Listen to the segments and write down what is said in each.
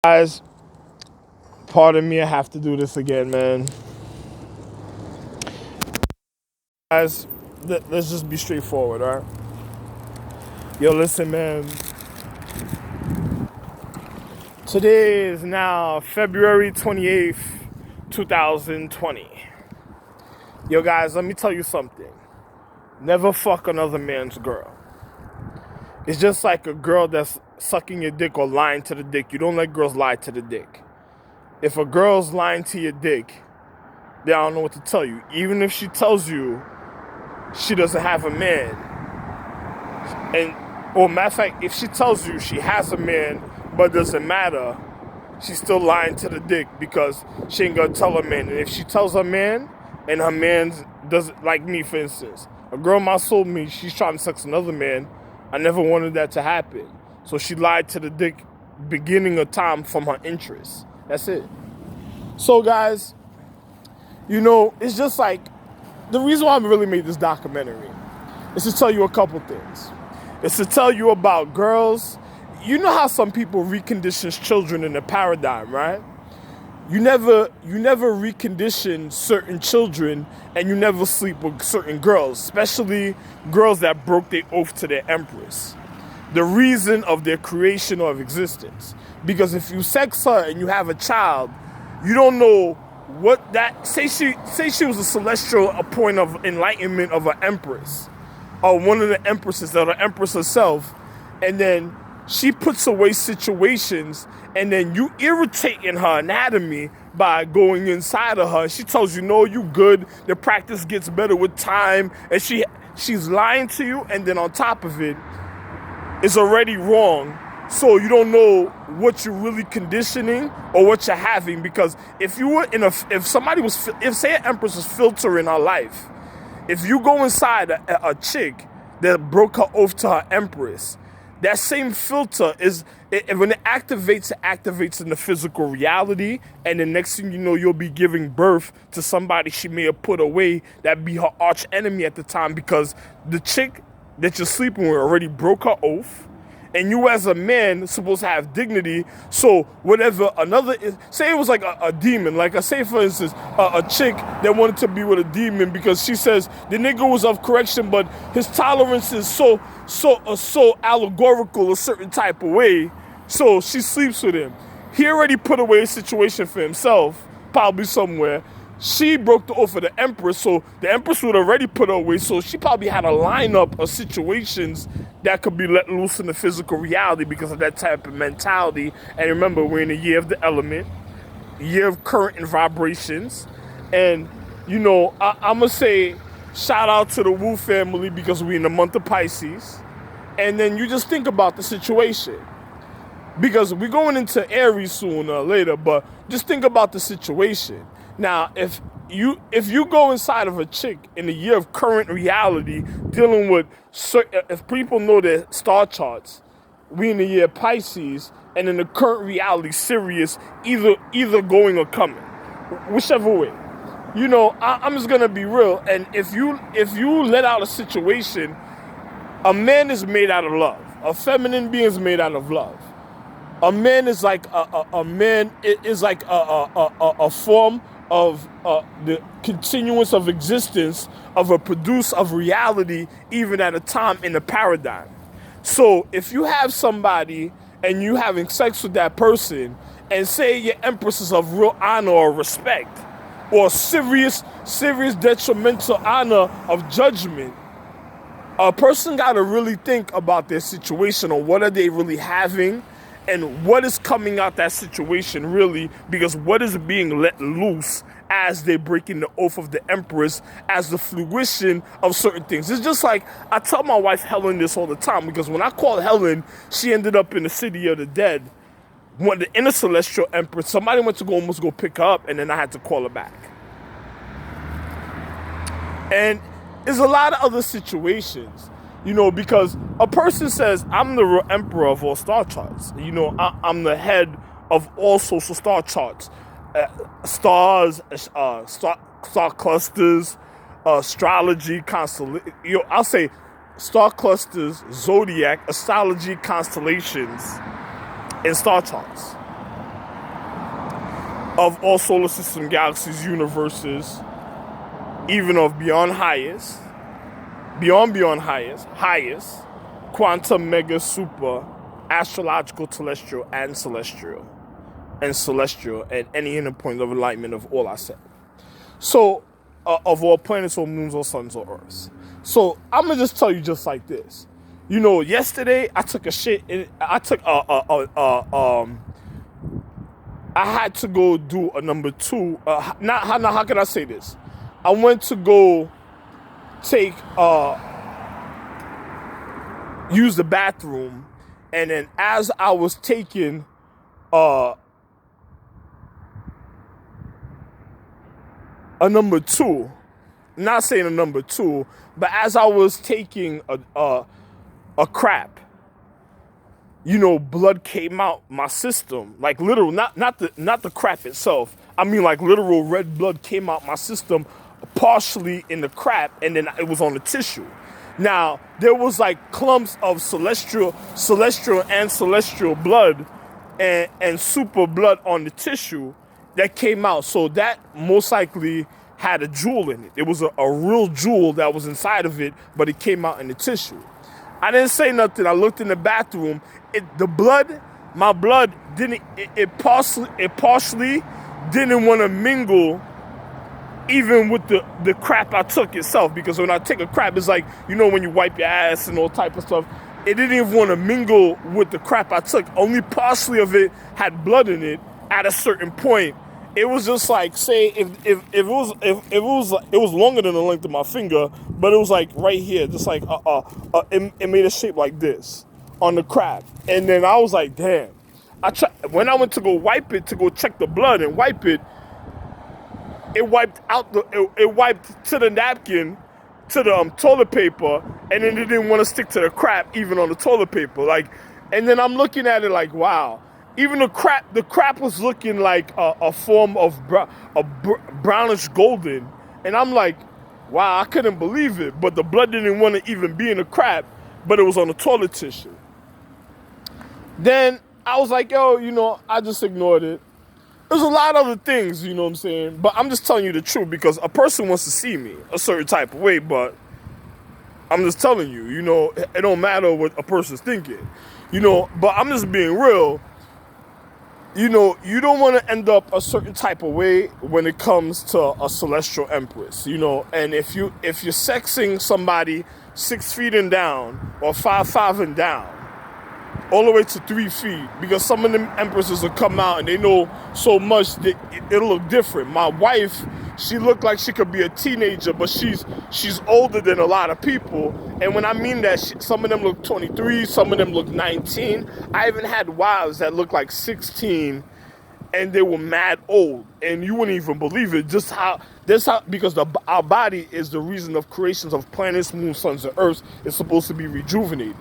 Guys, pardon me, I have to do this again, man. Guys, let's just be straightforward, all right? Yo, listen, man. Today is now February 28th, 2020. Yo, guys, let me tell you something. Never fuck another man's girl. It's just like a girl that's sucking your dick or lying to the dick. You don't let girls lie to the dick. If a girl's lying to your dick, then I don't know what to tell you. Even if she tells you she doesn't have a man, or matter of fact, if she tells you she has a man but doesn't matter, she's still lying to the dick because she ain't gonna tell her man. And if she tells her man and her man doesn't, like me for instance, a girl my soul me, she's trying to sex another man, I never wanted that to happen. So she lied to the dick beginning of time from her interest. That's it. So guys, it's just like, the reason why I really made this documentary is to tell you a couple things. It's to tell you about girls. You know how some people recondition children in a paradigm, right? You never recondition certain children, and you never sleep with certain girls, especially girls that broke their oath to their empress. The reason of their creation or of existence. Because if you sex her and you have a child, you don't know what that, say she was a celestial, a point of enlightenment of an empress, or one of the empresses, or the empress herself, and then she puts away situations, and then you irritating her anatomy by going inside of her. She tells you, no, you good, the practice gets better with time, and she's lying to you, and then on top of it, it's already wrong. So you don't know what you're really conditioning or what you're having, because if say an empress was filtering her life, if you go inside a chick that broke her oath to her empress, that same filter when it activates in the physical reality, and the next thing you know, you'll be giving birth to somebody she may have put away that be her arch enemy at the time, because the chick that you're sleeping with already broke her oath, and you as a man supposed to have dignity. So whatever say it was like a demon, like say for instance a chick that wanted to be with a demon because she says the nigga was of correction, but his tolerance is so allegorical a certain type of way, so she sleeps with him. He already put away a situation for himself, probably somewhere. She broke the oath of the empress, so the empress would already put her away, so she probably had a lineup of situations that could be let loose in the physical reality because of that type of mentality. And remember, we're in the year of the element, year of current and vibrations. And, I'm going to say shout out to the Wu family because we're in the month of Pisces. And then you just think about the situation. Because we're going into Aries sooner or later, but just think about the situation. Now, if you go inside of a chick in the year of current reality, dealing with if people know their star charts, we in the year Pisces, and in the current reality, Sirius, either going or coming, whichever way. I'm just gonna be real. And if you let out a situation, a man is made out of love. A feminine being is made out of love. A man is like a man is like a form of the continuance of existence of a produce of reality, even at a time in the paradigm. So if you have somebody and you having sex with that person, and say your empress is of real honor or respect, or serious detrimental honor of judgment, a person got to really think about their situation, or what are they really having, and what is coming out that situation really, because what is being let loose as they're breaking the oath of the empress, as the fruition of certain things. It's just like, I tell my wife Helen this all the time, because when I called Helen, she ended up in the city of the dead. When the inner celestial empress, somebody went to almost go pick her up, and then I had to call her back. And there's a lot of other situations. Because a person says, I'm the real emperor of all star charts. I'm the head of all social star charts. Stars, star clusters, astrology, constellation. I'll say star clusters, zodiac, astrology, constellations, and star charts. of all solar system galaxies, universes, even of beyond highest, highest, quantum, mega, super, astrological, telestial, and celestial, and any inner point of enlightenment of all I said. So, of all planets or moons or suns or earths. So, I'm going to just tell you just like this. You know, yesterday I took a shit. I had to go do a number 2. How can I say this? I went to go take use the bathroom, and then as I was taking a number 2, not saying a number 2, but as I was taking a crap, you know, blood came out my system, like literal, not the crap itself. I mean, like literal red blood came out my system, partially in the crap, and then it was on the tissue. Now there was like clumps of celestial and celestial blood and super blood on the tissue that came out. So that most likely had a jewel in it. It was a real jewel that was inside of it, but it came out in the tissue. I didn't say nothing. I looked in the bathroom. My blood didn't. It partially didn't want to mingle, even with the crap I took itself. Because when I take a crap, it's like, you know, when you wipe your ass and all type of stuff. It didn't even want to mingle with the crap I took. Only partially of it had blood in it at a certain point. It was just like, say if it was longer than the length of my finger, but it was like right here, just like it made a shape like this on the crab. And then I was like, damn. When I went to go wipe it, to go check the blood and wipe it, it wiped to the napkin, to the toilet paper, and then it didn't want to stick to the crap even on the toilet paper. Like, and then I'm looking at it like, wow. Even the crap was looking like a form of brownish golden. And I'm like, wow, I couldn't believe it. But the blood didn't want to even be in the crap, but it was on the toilet tissue. Then I was like, yo, you know, I just ignored it. There's a lot of other things, you know what I'm saying? But I'm just telling you the truth, because a person wants to see me a certain type of way, but I'm just telling you, you know, it don't matter what a person's thinking, you know, but I'm just being real. You know, you don't want to end up a certain type of way when it comes to a celestial empress, you know. And if you're sexing somebody 6 feet and down, or 5'5" and down, all the way to 3 feet, because some of them empresses will come out and they know so much that it'll look different. My wife, she looked like she could be a teenager, but she's older than a lot of people. And when I mean that, some of them look 23, some of them look 19. I even had wives that looked like 16, and they were mad old. And you wouldn't even believe it, because our body is the reason of creations of planets, moons, suns, and earths. It's supposed to be rejuvenated.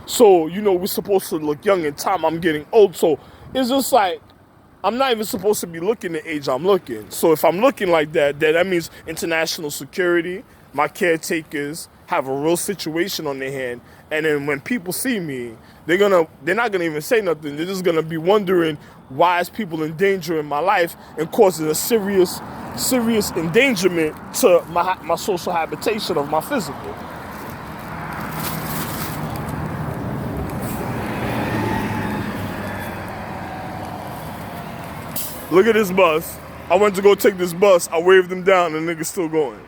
So, you know, we're supposed to look young. In time, I'm getting old. So it's just like, I'm not even supposed to be looking the age I'm looking. So if I'm looking like that, then that means international security, my caretakers have a real situation on their hand. And then when people see me, they're not gonna even say nothing. They're just gonna be wondering why is people endangering my life and causing a serious endangerment to my social habitation of my physical. Look at this bus. I went to go take this bus. I waved them down and the nigga's still going.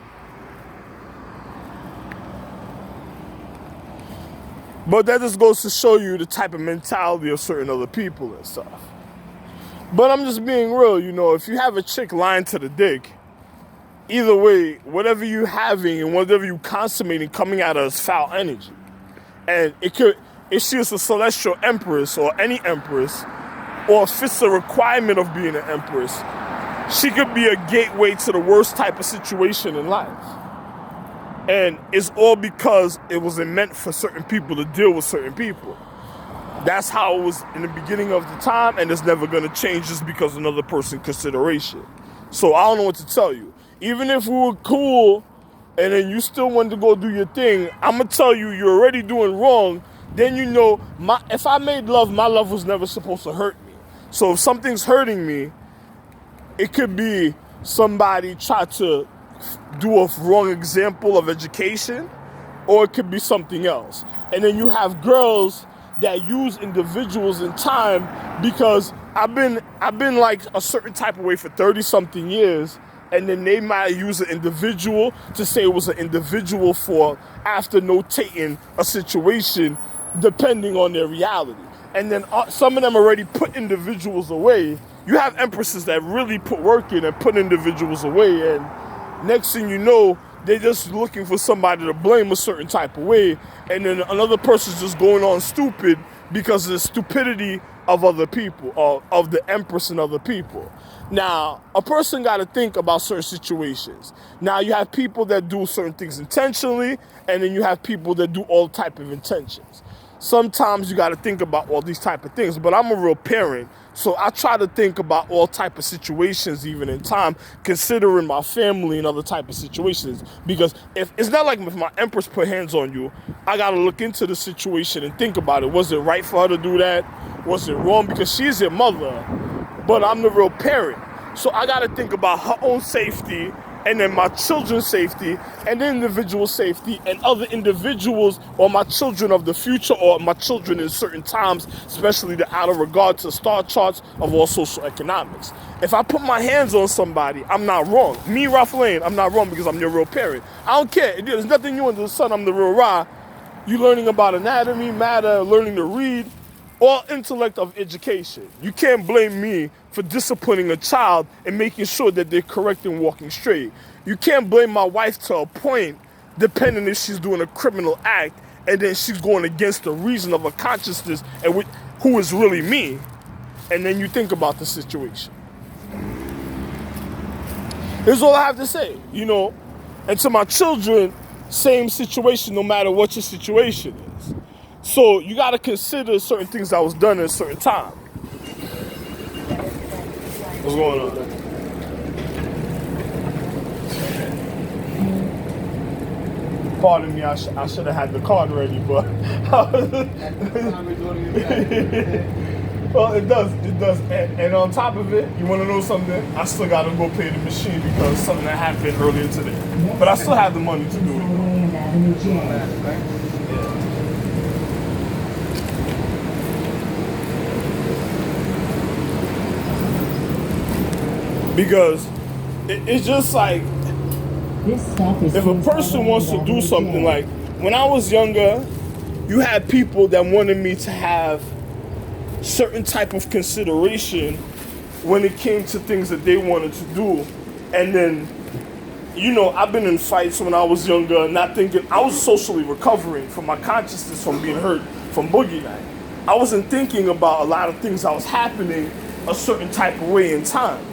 But that just goes to show you the type of mentality of certain other people and stuff. But I'm just being real, you know, if you have a chick lying to the dick, either way, whatever you having and whatever you consummating coming out of is foul energy. And if she is a celestial empress or any empress, or fits the requirement of being an empress, she could be a gateway to the worst type of situation in life. And it's all because it wasn't meant for certain people to deal with certain people. That's how it was in the beginning of the time, and it's never gonna change just because another person's consideration. So I don't know what to tell you. Even if we were cool, and then you still wanted to go do your thing, I'm gonna tell you, you're already doing wrong. Then you know, if I made love, my love was never supposed to hurt me. So if something's hurting me, it could be somebody try to do a wrong example of education, or it could be something else. And then you have girls that use individuals in time, because I've been like a certain type of way for 30 something years, and then they might use an individual to say it was an individual for after notating a situation depending on their reality. And then some of them already put individuals away. You have empresses that really put work in and put individuals away, and next thing you know, they're just looking for somebody to blame a certain type of way, and then another person's just going on stupid because of the stupidity of other people, or of the empress and other people. Now, a person got to think about certain situations. Now, you have people that do certain things intentionally, and then you have people that do all type of intentions. Sometimes you got to think about all these type of things, but I'm a real parent, so I try to think about all type of situations, even in time, considering my family and other type of situations. Because if it's not like if my empress put hands on you, I got to look into the situation and think about it. Was it right for her to do that? Was it wrong? Because she's your mother, but I'm the real parent. So I got to think about her own safety, and then my children's safety, and the individual safety, and other individuals, or my children of the future, or my children in certain times, especially out of regard to star charts of all social economics. If I put my hands on somebody, I'm not wrong. Me, Ralph Lane, I'm not wrong because I'm your real parent. I don't care. There's nothing new under the sun. I'm the real Ra. You learning about anatomy, matter, learning to read, or intellect of education. You can't blame me for disciplining a child and making sure that they're correct and walking straight. You can't blame my wife to a point, depending if she's doing a criminal act, and then she's going against the reason of her consciousness and who is really me. And then you think about the situation. Here's all I have to say, And to my children, same situation, no matter what your situation is. So you got to consider certain things that was done at a certain time. What's going on? Pardon me, I should have had the card ready, but well, it does. And on top of it, you want to know something? I still got to go pay the machine because something that happened earlier today. But I still have the money to do it. Because it's just like, if a person wants to do something, like when I was younger, you had people that wanted me to have certain type of consideration when it came to things that they wanted to do. And then, I've been in fights when I was younger, not thinking, I was socially recovering from my consciousness from being hurt from Boogie Night. I wasn't thinking about a lot of things that was happening a certain type of way in time.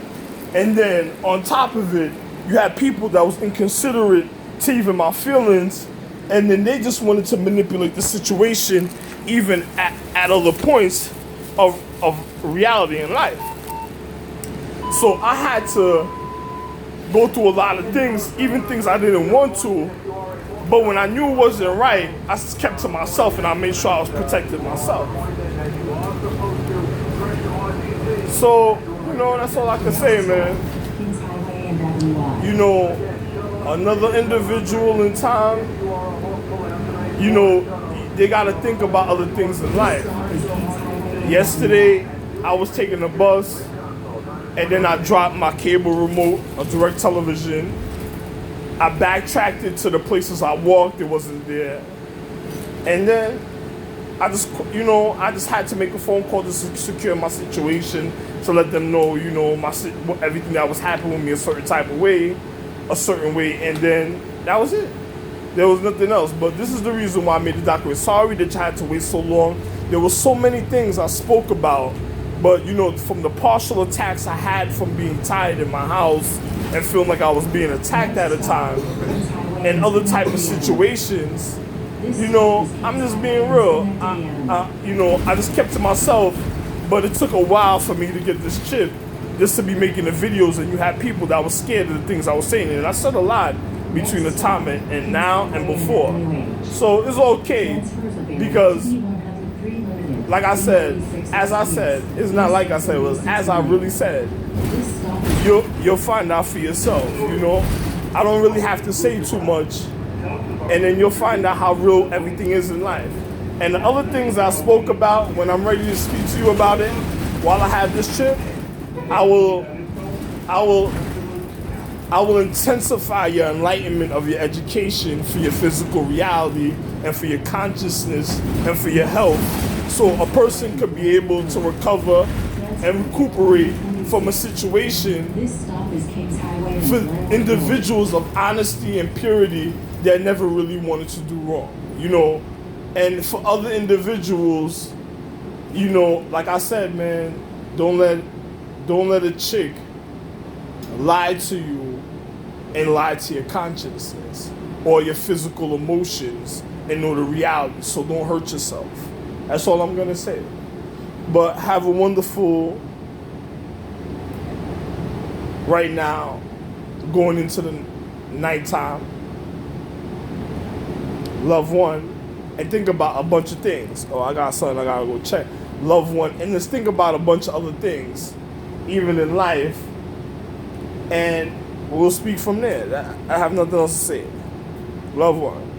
And then on top of it, you had people that was inconsiderate to even my feelings, and then they just wanted to manipulate the situation even at other points of reality in life. So I had to go through a lot of things, even things I didn't want to, but when I knew it wasn't right, I just kept to myself and I made sure I was protecting myself. So, that's all I can say, man. Another individual in time, they got to think about other things in life. Yesterday, I was taking a bus, and then I dropped my cable remote, a direct television. I backtracked it to the places I walked, it wasn't there. And then I just had to make a phone call to secure my situation, to let them know, everything that was happening with me a certain way, and then that was it. There was nothing else. But this is the reason why I made the document. Sorry that you had to wait so long. There were so many things I spoke about, but from the partial attacks I had from being tired in my house and feeling like I was being attacked at a time, and other type of situations, I'm just being real. I just kept to myself, but it took a while for me to get this chip, just to be making the videos, and you had people that were scared of the things I was saying, and I said a lot between the time and now and before. So it's okay, because like I said, as I said, it's not like I said, it was as I really said. you'll find out for yourself, you know. I don't really have to say too much, and then you'll find out how real everything is in life. And the other things I spoke about, when I'm ready to speak to you about it, while I have this chip, I will intensify your enlightenment of your education for your physical reality and for your consciousness and for your health, so a person could be able to recover and recuperate from a situation for individuals of honesty and purity that never really wanted to do wrong, you know. And for other individuals, you know, like I said, man, don't let a chick lie to you and lie to your consciousness or your physical emotions and know the reality. So don't hurt yourself. That's all I'm gonna say. But have a wonderful, right now, going into the nighttime, loved one, and think about a bunch of things. Oh, I got something I gotta go check. Loved one, and just think about a bunch of other things, even in life, and we'll speak from there. I have nothing else to say. Loved one.